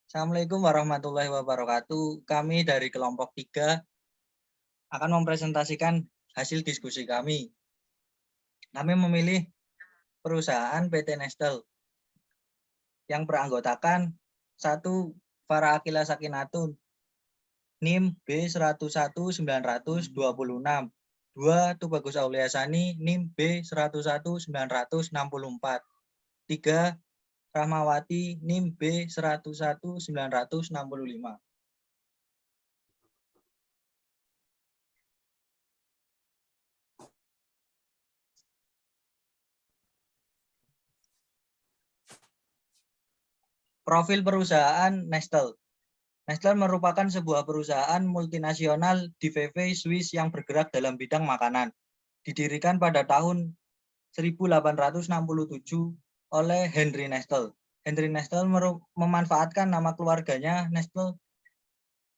Assalamualaikum warahmatullahi wabarakatuh. Kami dari kelompok 3 akan mempresentasikan hasil diskusi kami. Kami memilih perusahaan PT Nestle yang beranggotakan 1. Farah Akila Sakinatun, NIM B101926. 2. Tubagus Auliasani, NIM B101964. 3. Rahmawati, NIM B101965. Profil perusahaan Nestle. Nestle merupakan sebuah perusahaan multinasional di VV Swiss yang bergerak dalam bidang makanan. Didirikan pada tahun 1867 oleh Henry Nestle. Henry Nestle memanfaatkan nama keluarganya Nestle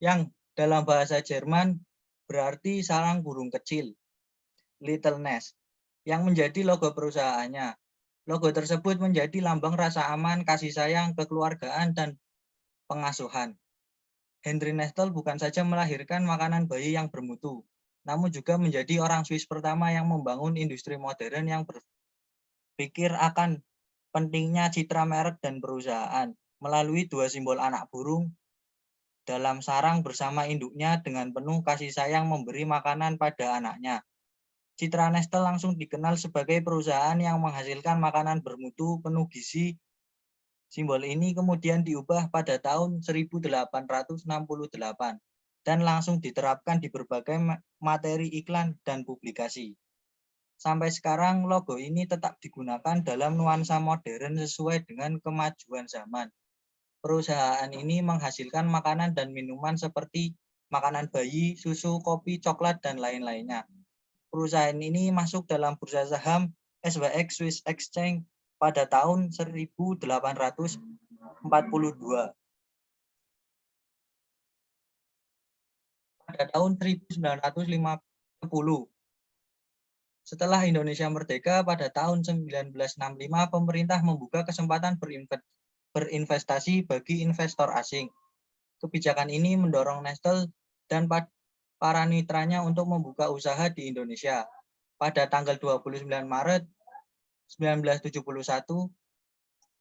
yang dalam bahasa Jerman berarti sarang burung kecil, Little Nest, yang menjadi logo perusahaannya. Logo tersebut menjadi lambang rasa aman, kasih sayang, kekeluargaan, dan pengasuhan. Henry Nestle bukan saja melahirkan makanan bayi yang bermutu, namun juga menjadi orang Swiss pertama yang membangun industri modern yang berpikir akan pentingnya citra merek dan perusahaan melalui 2 simbol anak burung dalam sarang bersama induknya dengan penuh kasih sayang memberi makanan pada anaknya. Citra Nestle langsung dikenal sebagai perusahaan yang menghasilkan makanan bermutu penuh gizi. Simbol ini kemudian diubah pada tahun 1868 dan langsung diterapkan di berbagai materi iklan dan publikasi. Sampai sekarang logo ini tetap digunakan dalam nuansa modern sesuai dengan kemajuan zaman. Perusahaan ini menghasilkan makanan dan minuman seperti makanan bayi, susu, kopi, coklat, dan lain-lainnya. Perusahaan ini masuk dalam bursa saham SWX Swiss Exchange pada tahun 1842. Pada tahun 1950, setelah Indonesia merdeka pada tahun 1965, pemerintah membuka kesempatan berinvestasi bagi investor asing. Kebijakan ini mendorong Nestle dan para mitranya untuk membuka usaha di Indonesia. Pada tanggal 29 Maret 1971,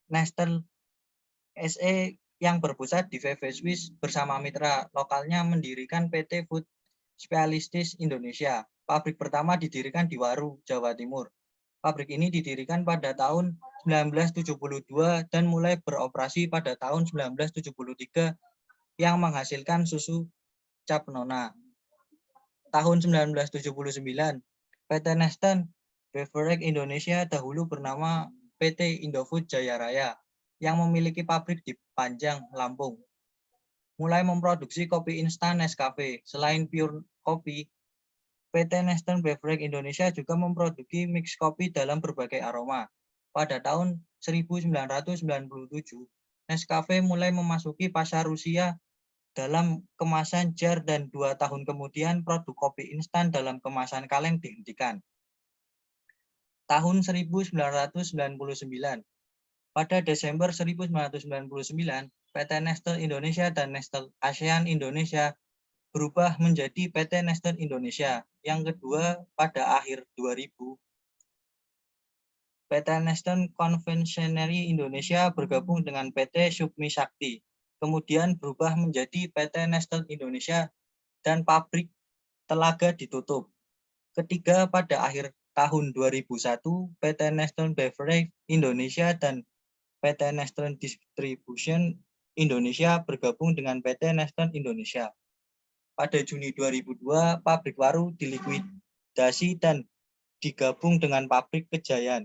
Nestle SE yang berpusat di VV Swiss bersama mitra lokalnya mendirikan PT Food Specialities Indonesia. Pabrik pertama didirikan di Waru, Jawa Timur. Pabrik ini didirikan pada tahun 1972 dan mulai beroperasi pada tahun 1973 yang menghasilkan susu Cap Nona. Tahun 1979, PT Nestle Beverage Indonesia dahulu bernama PT Indofood Jaya Raya yang memiliki pabrik di Panjang, Lampung. Mulai memproduksi kopi instan Nescafe. Selain pure kopi, PT Nestle Beverage Indonesia juga memproduksi mix kopi dalam berbagai aroma. Pada tahun 1997, Nescafe mulai memasuki pasar Rusia dalam kemasan jar dan 2 tahun kemudian produk kopi instan dalam kemasan kaleng dihentikan. Tahun 1999, pada Desember 1999, PT Nestle Indonesia dan Nestle ASEAN Indonesia berubah menjadi PT Nestle Indonesia. Yang kedua, pada akhir 2000, PT Nestle Confectionery Indonesia bergabung dengan PT Sukmi Sakti. Kemudian berubah menjadi PT Nestle Indonesia dan pabrik Telaga ditutup. Ketiga, pada akhir tahun 2001, PT Nestle Beverage Indonesia dan PT Nestle Distribution Indonesia bergabung dengan PT Nestle Indonesia. Pada Juni 2002, pabrik Waru dilikuidasi dan digabung dengan pabrik Kejayaan.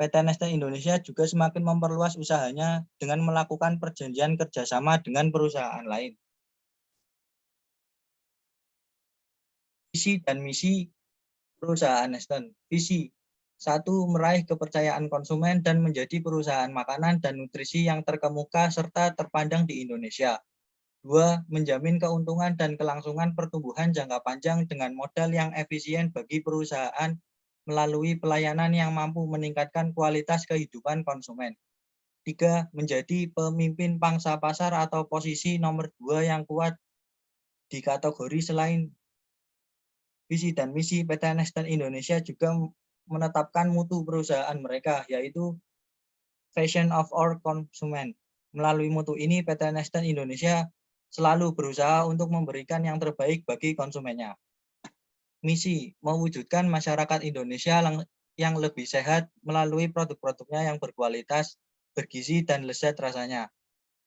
PT Nestle Indonesia juga semakin memperluas usahanya dengan melakukan perjanjian kerjasama dengan perusahaan lain. Visi dan misi perusahaan Nestle. Visi: 1. Meraih kepercayaan konsumen dan menjadi perusahaan makanan dan nutrisi yang terkemuka serta terpandang di Indonesia. 2. Menjamin keuntungan dan kelangsungan pertumbuhan jangka panjang dengan modal yang efisien bagi perusahaan melalui pelayanan yang mampu meningkatkan kualitas kehidupan konsumen. Tiga, menjadi pemimpin pangsa pasar atau posisi nomor 2 yang kuat di kategori. Selain visi dan misi, PT Nestle Indonesia juga menetapkan mutu perusahaan mereka, yaitu Fashion of Our Consumer. Melalui mutu ini, PT Nestle Indonesia selalu berusaha untuk memberikan yang terbaik bagi konsumennya. Misi, mewujudkan masyarakat Indonesia yang lebih sehat melalui produk-produknya yang berkualitas, bergizi, dan lezat rasanya.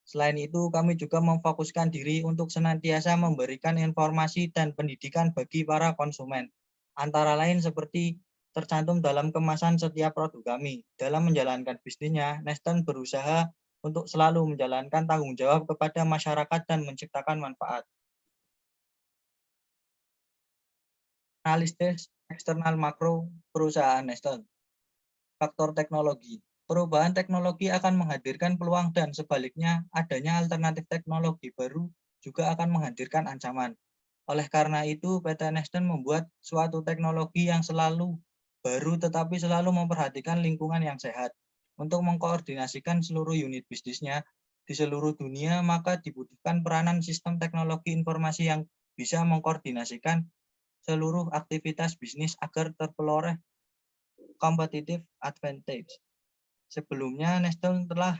Selain itu, kami juga memfokuskan diri untuk senantiasa memberikan informasi dan pendidikan bagi para konsumen. Antara lain seperti tercantum dalam kemasan setiap produk kami. Dalam menjalankan bisnisnya, Nestle berusaha untuk selalu menjalankan tanggung jawab kepada masyarakat dan menciptakan manfaat. Analisis eksternal makro perusahaan Nestle. Faktor teknologi. Perubahan teknologi akan menghadirkan peluang dan sebaliknya adanya alternatif teknologi baru juga akan menghadirkan ancaman. Oleh karena itu, PT Nestle membuat suatu teknologi yang selalu baru tetapi selalu memperhatikan lingkungan yang sehat. Untuk mengkoordinasikan seluruh unit bisnisnya di seluruh dunia, maka dibutuhkan peranan sistem teknologi informasi yang bisa mengkoordinasikan seluruh aktivitas bisnis agar terperoleh competitive advantage. Sebelumnya, Nestle telah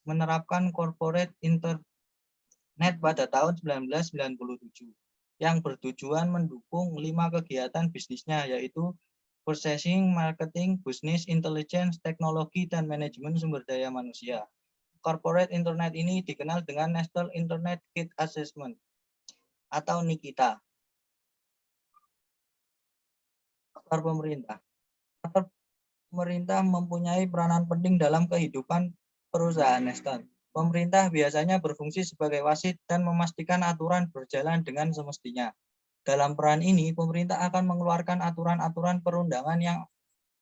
menerapkan corporate internet pada tahun 1997 yang bertujuan mendukung 5 kegiatan bisnisnya, yaitu purchasing, marketing, business intelligence, teknologi, dan manajemen sumber daya manusia. Corporate internet ini dikenal dengan Nestle Internet Kit Assessment atau NIKITA. Faktor pemerintah. Faktor pemerintah mempunyai peranan penting dalam kehidupan perusahaan Nestle. Pemerintah biasanya berfungsi sebagai wasit dan memastikan aturan berjalan dengan semestinya. Dalam peran ini, pemerintah akan mengeluarkan aturan-aturan perundangan yang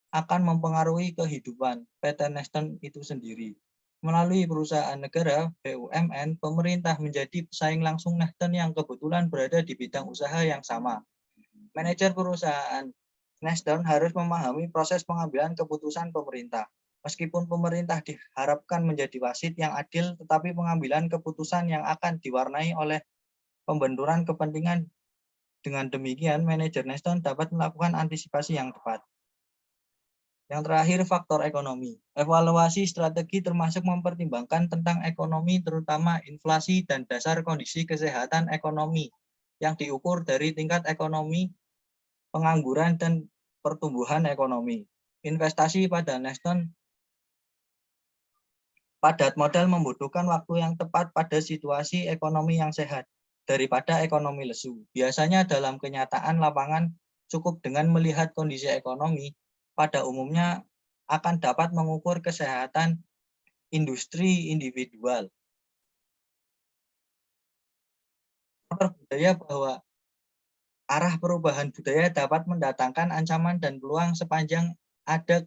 akan mempengaruhi kehidupan PT Nestle itu sendiri. Melalui perusahaan negara (BUMN), pemerintah menjadi pesaing langsung Nestle yang kebetulan berada di bidang usaha yang sama. Manajer perusahaan Nestle harus memahami proses pengambilan keputusan pemerintah. Meskipun pemerintah diharapkan menjadi wasit yang adil, tetapi pengambilan keputusan yang akan diwarnai oleh pembenturan kepentingan. Dengan demikian, manajer Nestle dapat melakukan antisipasi yang tepat. Yang terakhir, faktor ekonomi. Evaluasi strategi termasuk mempertimbangkan tentang ekonomi, terutama inflasi dan dasar kondisi kesehatan ekonomi yang diukur dari tingkat ekonomi, pengangguran, dan pertumbuhan ekonomi. Investasi pada Nestle padat modal membutuhkan waktu yang tepat pada situasi ekonomi yang sehat daripada ekonomi lesu. Biasanya dalam kenyataan lapangan cukup dengan melihat kondisi ekonomi pada umumnya akan dapat mengukur kesehatan industri individual. Budaya bahwa arah perubahan budaya dapat mendatangkan ancaman dan peluang sepanjang ada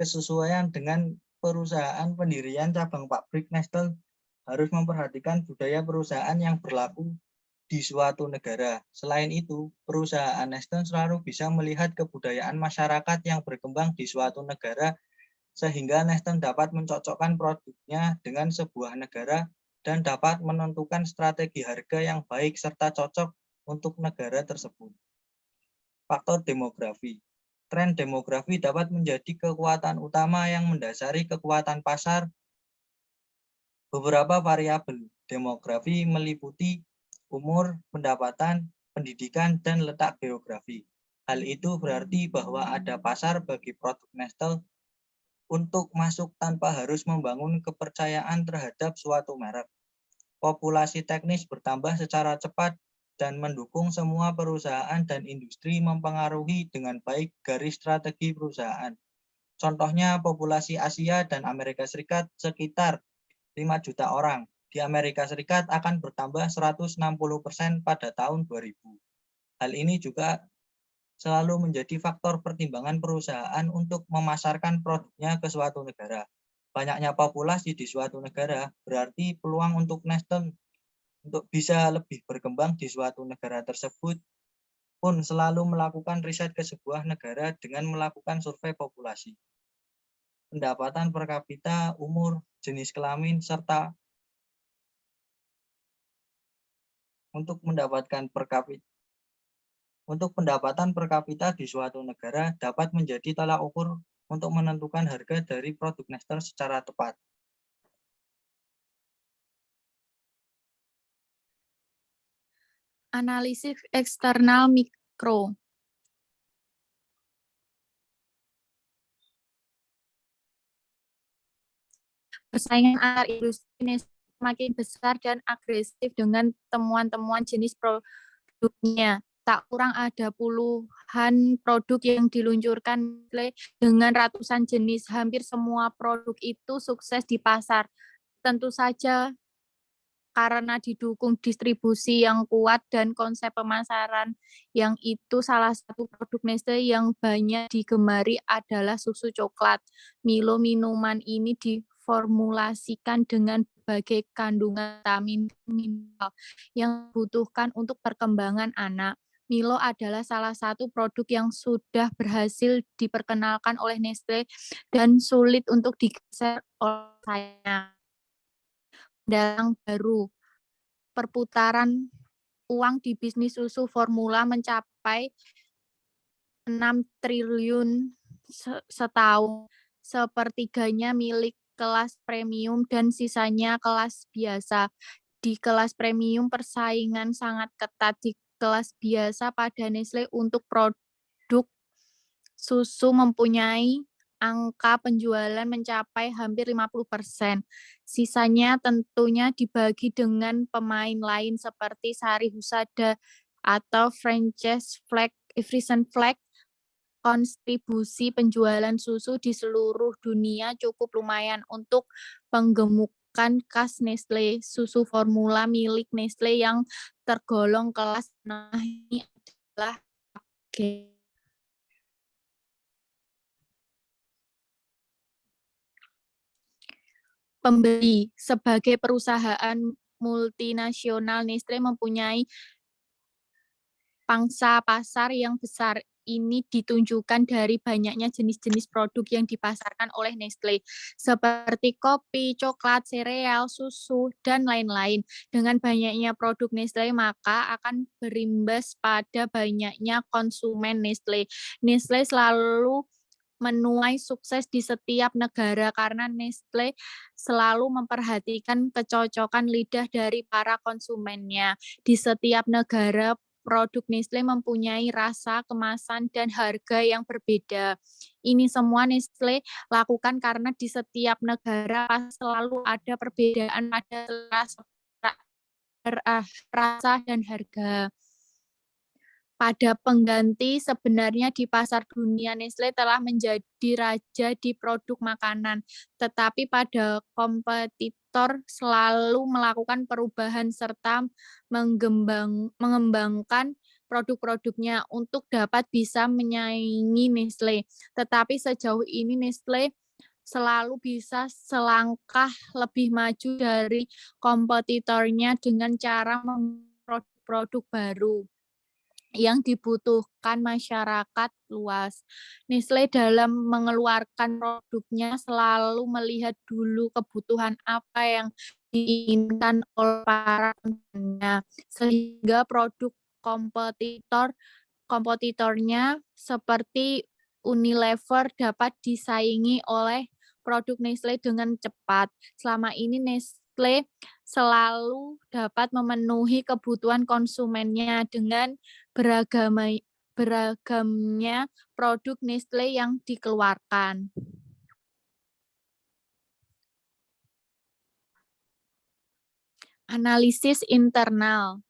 kesesuaian dengan perusahaan. Pendirian cabang pabrik Nestle harus memperhatikan budaya perusahaan yang berlaku di suatu negara. Selain itu, perusahaan Nestle selalu bisa melihat kebudayaan masyarakat yang berkembang di suatu negara sehingga Nestle dapat mencocokkan produknya dengan sebuah negara dan dapat menentukan strategi harga yang baik serta cocok untuk negara tersebut. Faktor demografi. Tren demografi dapat menjadi kekuatan utama yang mendasari kekuatan pasar. Beberapa variabel demografi meliputi umur, pendapatan, pendidikan, dan letak geografi. Hal itu berarti bahwa ada pasar bagi produk Nestle untuk masuk tanpa harus membangun kepercayaan terhadap suatu merek. Populasi teknis bertambah secara cepat dan mendukung semua perusahaan dan industri mempengaruhi dengan baik garis strategi perusahaan. Contohnya populasi Asia dan Amerika Serikat sekitar 5 juta orang. Di Amerika Serikat akan bertambah 160% pada tahun 2000. Hal ini juga selalu menjadi faktor pertimbangan perusahaan untuk memasarkan produknya ke suatu negara. Banyaknya populasi di suatu negara berarti peluang untuk Nestle untuk bisa lebih berkembang di suatu negara tersebut pun selalu melakukan riset ke sebuah negara dengan melakukan survei populasi. pendapatan per kapita, umur, jenis kelamin, serta untuk pendapatan per kapita di suatu negara dapat menjadi tolak ukur untuk menentukan harga dari produk Nestle secara tepat. Analisis eksternal mikro. Persaingan antar industri semakin besar dan agresif dengan temuan-temuan jenis produknya. Tak kurang ada puluhan produk yang diluncurkan dengan ratusan jenis. Hampir semua produk itu sukses di pasar. Tentu saja karena didukung distribusi yang kuat dan konsep pemasaran yang itu. Salah satu produk Nestle yang banyak digemari adalah susu coklat. Milo minuman ini diformulasikan dengan berbagai kandungan vitamin mineral yang dibutuhkan untuk perkembangan anak. Milo adalah salah satu produk yang sudah berhasil diperkenalkan oleh Nestle dan sulit untuk digeser oleh saya. Dalang baru, perputaran uang di bisnis susu formula mencapai 6 triliun setahun, sepertiganya milik kelas premium dan sisanya kelas biasa. Di kelas premium persaingan sangat ketat. Di kelas biasa pada Nestle untuk produk susu mempunyai angka penjualan mencapai hampir 50%. Sisanya tentunya dibagi dengan pemain lain seperti Sari Husada atau franchise Flag, Frisian Flag. Kontribusi penjualan susu di seluruh dunia cukup lumayan untuk penggemukan khas Nestle. Susu formula milik Nestle yang tergolong kelas menengah ini adalah pembeli. Sebagai perusahaan multinasional, Nestle mempunyai pangsa pasar yang besar. Ini ditunjukkan dari banyaknya jenis-jenis produk yang dipasarkan oleh Nestle, seperti kopi, coklat, sereal, susu, dan lain-lain. Dengan banyaknya produk Nestle, maka akan berimbas pada banyaknya konsumen Nestle. Nestle selalu menuai sukses di setiap negara karena Nestle selalu memperhatikan kecocokan lidah dari para konsumennya. Di setiap negara, produk Nestle mempunyai rasa, kemasan, dan harga yang berbeda. Ini semua Nestle lakukan karena di setiap negara selalu ada perbedaan pada rasa dan harga. Pada pengganti, sebenarnya di pasar dunia Nestle telah menjadi raja di produk makanan, tetapi pada kompetitor selalu melakukan perubahan serta mengembangkan produk-produknya untuk dapat bisa menyaingi Nestle. Tetapi sejauh ini Nestle selalu bisa selangkah lebih maju dari kompetitornya dengan cara memproduksi produk baru yang dibutuhkan masyarakat luas. Nestle dalam mengeluarkan produknya selalu melihat dulu kebutuhan apa yang diinginkan oleh para konsumennya, sehingga produk kompetitornya seperti Unilever dapat disaingi oleh produk Nestle dengan cepat. Selama ini Nestle selalu dapat memenuhi kebutuhan konsumennya dengan beragamnya produk Nestle yang dikeluarkan. Analisis internal.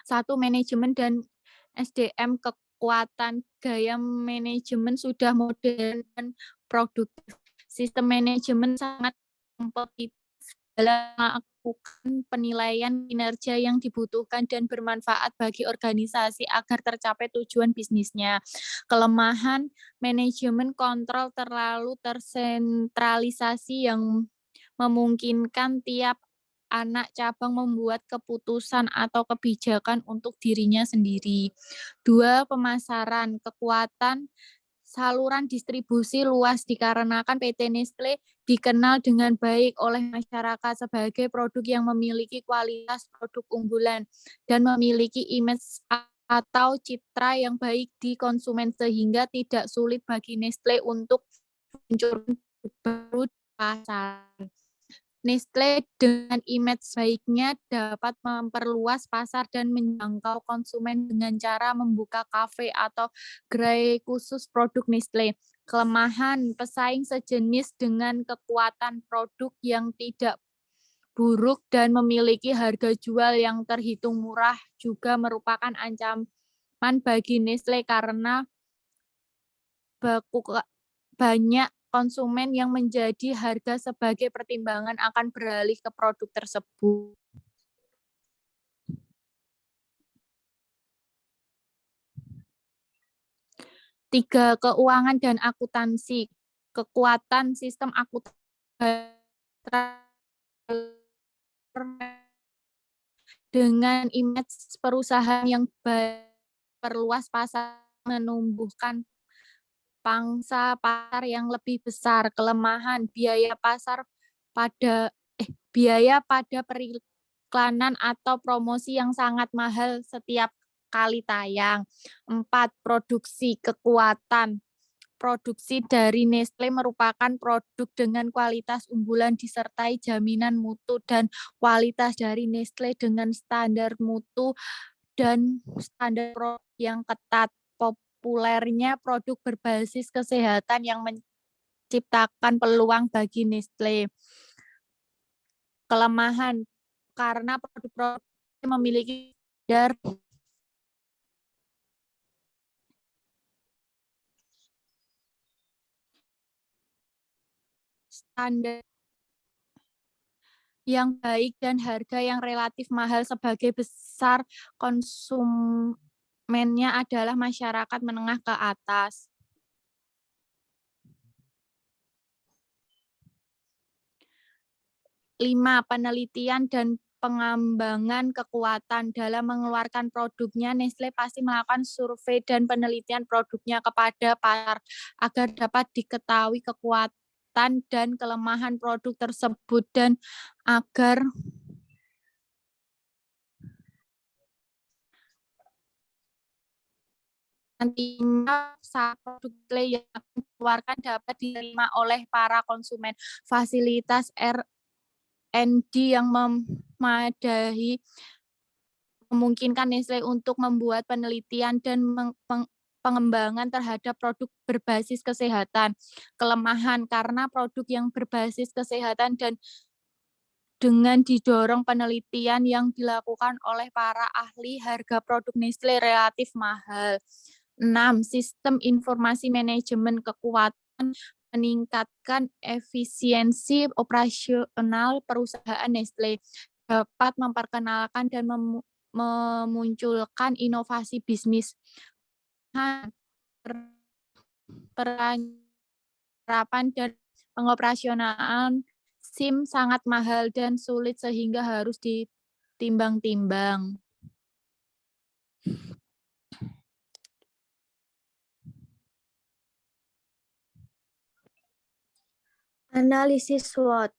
Satu, manajemen dan SDM. Kekuatan gaya manajemen sudah modern dan produktif. Sistem manajemen sangat kompetitif dalam melakukan penilaian kinerja yang dibutuhkan dan bermanfaat bagi organisasi agar tercapai tujuan bisnisnya. Kelemahan manajemen kontrol terlalu tersentralisasi yang memungkinkan tiap anak cabang membuat keputusan atau kebijakan untuk dirinya sendiri. 2. Pemasaran. Kekuatan saluran distribusi luas dikarenakan PT Nestle dikenal dengan baik oleh masyarakat sebagai produk yang memiliki kualitas produk unggulan dan memiliki image atau citra yang baik di konsumen sehingga tidak sulit bagi Nestle untuk meluncurkan produk baru di pasar. Nestle dengan image baiknya dapat memperluas pasar dan menjangkau konsumen dengan cara membuka kafe atau gerai khusus produk Nestle. Kelemahan pesaing sejenis dengan kekuatan produk yang tidak buruk dan memiliki harga jual yang terhitung murah juga merupakan ancaman bagi Nestle karena banyak konsumen yang menjadi harga sebagai pertimbangan akan beralih ke produk tersebut. Tiga, keuangan dan akuntansi. Kekuatan sistem akuntansi dengan image perusahaan yang perluas pasar menumbuhkan pangsa pasar yang lebih besar. Kelemahan biaya pada periklanan atau promosi yang sangat mahal setiap kali tayang. 4. Produksi. Kekuatan produksi dari Nestle merupakan produk dengan kualitas unggulan disertai jaminan mutu dan kualitas dari Nestle dengan standar mutu dan standar produk yang ketat. Populernya produk berbasis kesehatan yang menciptakan peluang bagi Nestle. Kelemahan karena produk-produk memiliki standar yang baik dan harga yang relatif mahal sebagai besar konsumennya adalah masyarakat menengah ke atas. 5. Penelitian dan pengembangan kekuatan. Dalam mengeluarkan produknya, Nestle pasti melakukan survei dan penelitian produknya kepada pasar agar dapat diketahui kekuatan dan kelemahan produk tersebut dan agar nantinya saat produk yang akan dikeluarkan dapat diterima oleh para konsumen. Fasilitas R&D yang memadai memungkinkan Nestle untuk membuat penelitian dan pengembangan terhadap produk berbasis kesehatan. Kelemahan karena produk yang berbasis kesehatan dan dengan didorong penelitian yang dilakukan oleh para ahli, harga produk Nestle relatif mahal. 6. Sistem informasi manajemen. Kekuatan meningkatkan efisiensi operasional perusahaan Nestle, dapat memperkenalkan dan memunculkan inovasi bisnis. Penerapan dan pengoperasionaan SIM sangat mahal dan sulit sehingga harus ditimbang-timbang. Analisis SWOT.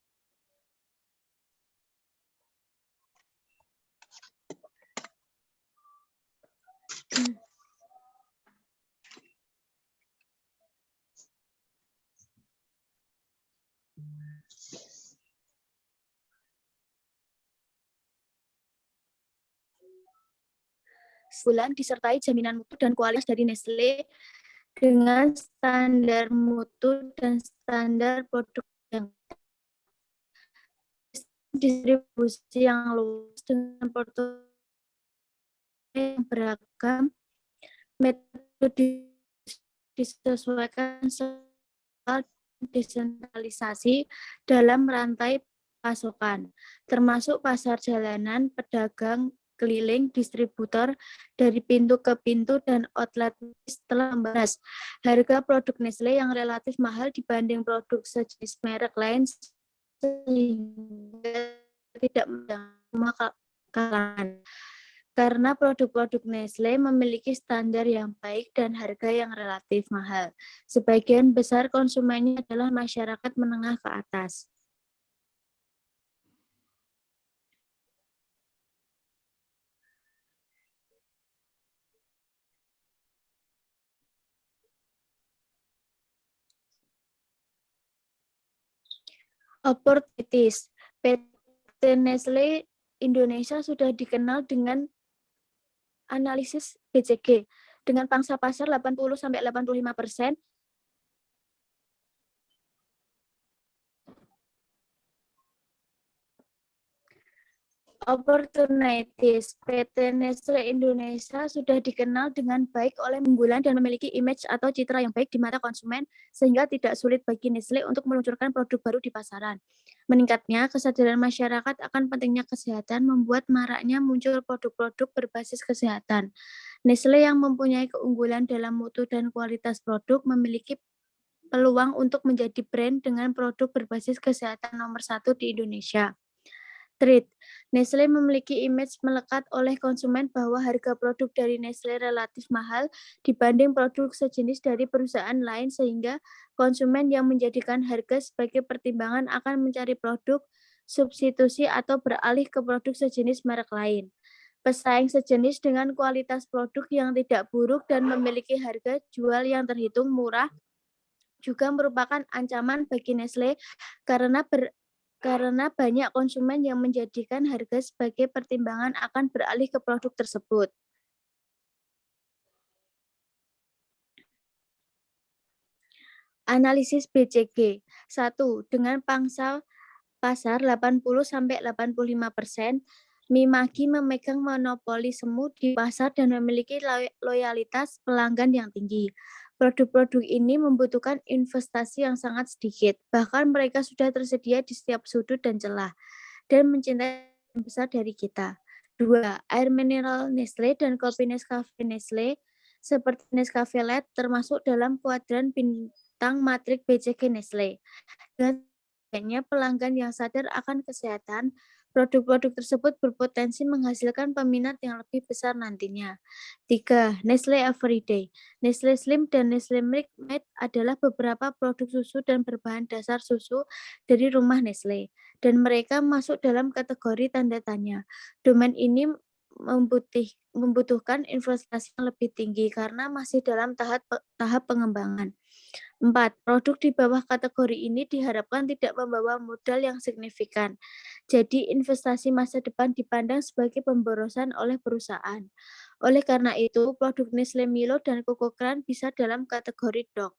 Bulan disertai jaminan mutu dan kualitas dari Nestle dengan standar mutu dan standar produk yang distribusi yang luas dengan portofolio yang beragam, metode disesuaikan soal desentralisasi dalam rantai pasokan, termasuk pasar jalanan, pedagang keliling, distributor dari pintu ke pintu, dan outlet. Setelah membahas harga produk Nestle yang relatif mahal dibanding produk sejenis merek lain, sehingga tidak semua kalangan. Karena produk-produk Nestle memiliki standar yang baik dan harga yang relatif mahal. Sebagian besar konsumennya adalah masyarakat menengah ke atas. Opportunities. PT Nestle Indonesia sudah dikenal dengan analisis BCG dengan pangsa pasar 80-85%. Opportunities. PT Nestle Indonesia sudah dikenal dengan baik oleh unggulan dan memiliki image atau citra yang baik di mata konsumen sehingga tidak sulit bagi Nestle untuk meluncurkan produk baru di pasaran. Meningkatnya kesadaran masyarakat akan pentingnya kesehatan membuat maraknya muncul produk-produk berbasis kesehatan. Nestle yang mempunyai keunggulan dalam mutu dan kualitas produk memiliki peluang untuk menjadi brand dengan produk berbasis kesehatan nomor 1 di Indonesia. Trade. Nestle memiliki image melekat oleh konsumen bahwa harga produk dari Nestle relatif mahal dibanding produk sejenis dari perusahaan lain sehingga konsumen yang menjadikan harga sebagai pertimbangan akan mencari produk substitusi atau beralih ke produk sejenis merek lain. Pesaing sejenis dengan kualitas produk yang tidak buruk dan memiliki harga jual yang terhitung murah juga merupakan ancaman bagi Nestle karena banyak konsumen yang menjadikan harga sebagai pertimbangan akan beralih ke produk tersebut. Analisis BCG. 1. Dengan pangsa pasar 80-85%, Mimaki memegang monopoli semu di pasar dan memiliki loyalitas pelanggan yang tinggi. Produk-produk ini membutuhkan investasi yang sangat sedikit, bahkan mereka sudah tersedia di setiap sudut dan celah, dan mencintai yang besar dari kita. 2. Air mineral Nestle dan kopi Nescafe Nestle seperti Nescafe Latte termasuk dalam kuadran bintang matrik BCG Nestle. Dengan adanya pelanggan yang sadar akan kesehatan, produk-produk tersebut berpotensi menghasilkan peminat yang lebih besar nantinya. 3. Nestle Everyday. Nestle Slim dan Nestle Milk Maid adalah beberapa produk susu dan berbahan dasar susu dari rumah Nestle, dan mereka masuk dalam kategori tanda tanya. Domain ini membutuhkan investasi yang lebih tinggi karena masih dalam tahap pengembangan. 4. Produk di bawah kategori ini diharapkan tidak membawa modal yang signifikan. Jadi investasi masa depan dipandang sebagai pemborosan oleh perusahaan. Oleh karena itu, produk Nestle Milo dan Coco Crunch bisa dalam kategori DOG.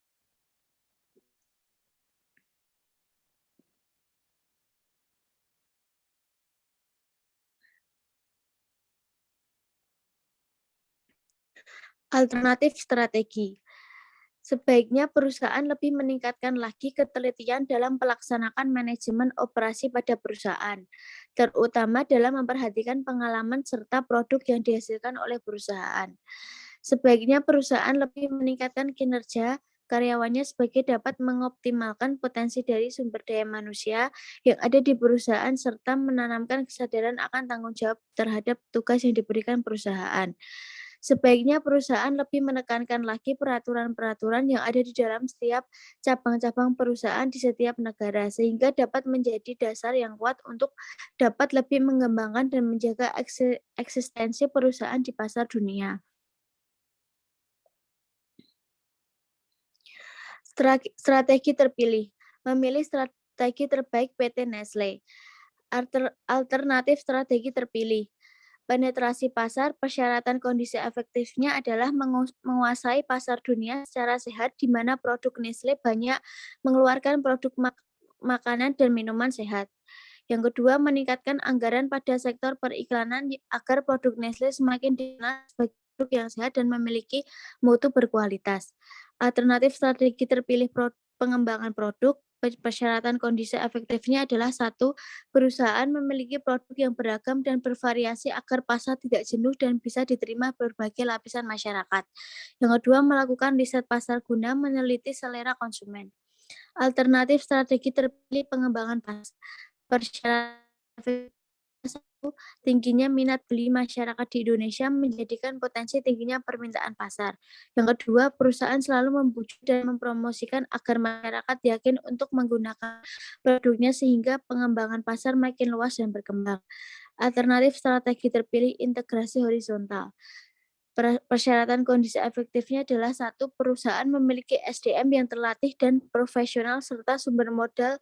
Alternatif strategi. Sebaiknya perusahaan lebih meningkatkan lagi ketelitian dalam pelaksanaan manajemen operasi pada perusahaan, terutama dalam memperhatikan pengalaman serta produk yang dihasilkan oleh perusahaan. Sebaiknya perusahaan lebih meningkatkan kinerja karyawannya sebagai dapat mengoptimalkan potensi dari sumber daya manusia yang ada di perusahaan serta menanamkan kesadaran akan tanggung jawab terhadap tugas yang diberikan perusahaan. Sebaiknya perusahaan lebih menekankan lagi peraturan-peraturan yang ada di dalam setiap cabang-cabang perusahaan di setiap negara, sehingga dapat menjadi dasar yang kuat untuk dapat lebih mengembangkan dan menjaga eksistensi perusahaan di pasar dunia. Strategi terpilih. Memilih strategi terbaik PT Nestle. Alternatif strategi terpilih. Penetrasi pasar, persyaratan kondisi efektifnya adalah menguasai pasar dunia secara sehat di mana produk Nestle banyak mengeluarkan produk makanan dan minuman sehat. Yang kedua, meningkatkan anggaran pada sektor periklanan agar produk Nestle semakin dikenal sebagai produk yang sehat dan memiliki mutu berkualitas. Alternatif strategi terpilih pengembangan produk, persyaratan kondisi efektifnya adalah 1. Perusahaan memiliki produk yang beragam dan bervariasi agar pasar tidak jenuh dan bisa diterima berbagai lapisan masyarakat. Yang kedua, melakukan riset pasar guna meneliti selera konsumen. Alternatif strategi terpilih pengembangan pasar. Persyaratan tingginya minat beli masyarakat di Indonesia menjadikan potensi tingginya permintaan pasar. Yang kedua, perusahaan selalu membujuk dan mempromosikan agar masyarakat yakin untuk menggunakan produknya sehingga pengembangan pasar makin luas dan berkembang. Alternatif strategi terpilih integrasi horizontal. Persyaratan kondisi efektifnya adalah satu, perusahaan memiliki SDM yang terlatih dan profesional serta sumber modal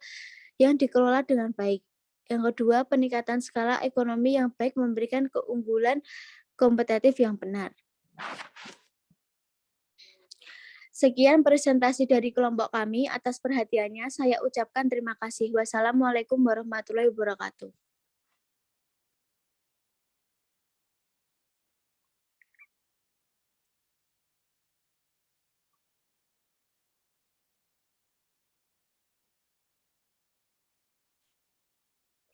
yang dikelola dengan baik. Yang kedua, peningkatan skala ekonomi yang baik memberikan keunggulan kompetitif yang benar. Sekian presentasi dari kelompok kami. Atas perhatiannya, saya ucapkan terima kasih. Wassalamualaikum warahmatullahi wabarakatuh.